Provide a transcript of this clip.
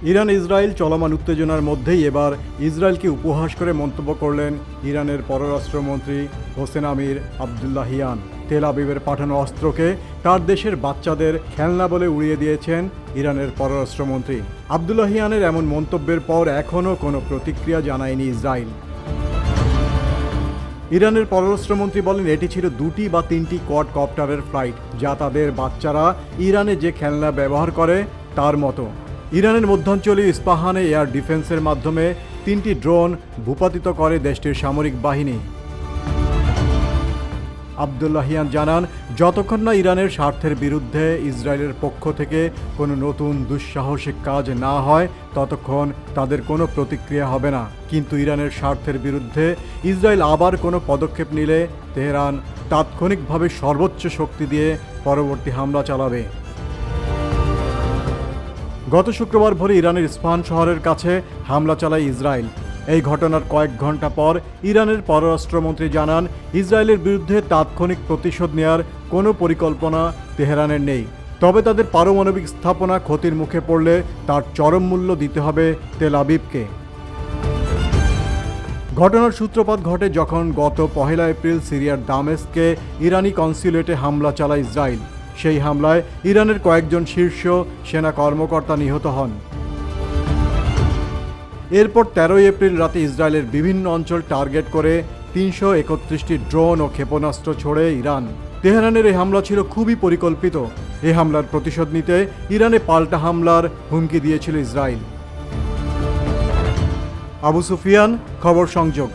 Iran Israel চলমান উত্তেজনার মধ্যেই এবার ইসরায়েলকে উপহাস করে মন্তব্য করলেন ইরানের পররাষ্ট্রমন্ত্রী হোসেন আমির আবদুল্লাহিয়ান। তেল আবিবের পাঠানো অস্ত্রকে তার দেশের বাচ্চাদের খেলনা বলে উড়িয়ে দিয়েছেন ইরানের পররাষ্ট্রমন্ত্রী। আবদুল্লাহিয়ানের এমন মন্তব্যের পর এখনও কোনো প্রতিক্রিয়া জানায়নি ইসরায়েল। ইরানের পররাষ্ট্রমন্ত্রী বলেন, এটি ছিল 2টি বা 3টি কোয়াডকপ্টারের ফ্লাইট, যা তাদের বাচ্চারা ইরানে যে খেলনা ব্যবহার করে তার মতো। ইরানের মধ্যাঞ্চলীয় ইস্পাহানে এয়ার ডিফেন্সের মাধ্যমে 3টি ড্রোন ভূপাতিত করে দেশটির সামরিক বাহিনী। আবদুল্লাহিয়ান জানান, যতক্ষণ না ইরানের স্বার্থের বিরুদ্ধে ইসরায়েলের পক্ষ থেকে কোনো নতুন দুঃসাহসিক কাজ না হয় ততক্ষণ তাদের কোনো প্রতিক্রিয়া হবে না। কিন্তু ইরানের স্বার্থের বিরুদ্ধে ইসরায়েল আবার কোনো পদক্ষেপ নিলে তেহরান তাৎক্ষণিকভাবে সর্বোচ্চ শক্তি দিয়ে পরবর্তী হামলা চালাবে। গত শুক্রবার ভোরে ইরানের ইস্পাহান শহরের কাছে হামলা চালায় ইসরায়েল। এই ঘটনার কয়েক ঘন্টা পর ইরানের পররাষ্ট্রমন্ত্রী জানান, ইসরায়েলের বিরুদ্ধে তাৎক্ষণিক প্রতিশোধ নেওয়ার কোনো পরিকল্পনা তেহরানের নেই। তবে তাদের পারমাণবিক স্থাপনা ক্ষতির মুখে পড়লে তার চরম মূল্য দিতে হবে তেল আবিবকে। ঘটনার সূত্রপাত ঘটে যখন গত 1 এপ্রিল সিরিয়ার দামেস্কে ইরানি কনস্যুলেটে হামলা চালায় ইসরায়েল। সেই হামলায় ইরানের কয়েকজন শীর্ষ সেনা কর্মকর্তা নিহত হন। এরপর 13 এপ্রিল রাতে ইসরায়েলের বিভিন্ন অঞ্চল টার্গেট করে 331টি ড্রোন ও ক্ষেপণাস্ত্র ছোড়ে ইরান। তেহরানের এই হামলা ছিল খুবই পরিকল্পিত। এই হামলার প্রতিশোধ নিতে ইরানে পাল্টা হামলার হুমকি দিয়েছিল ইসরায়েল। আবু সুফিয়ান, খবর সংযোগ।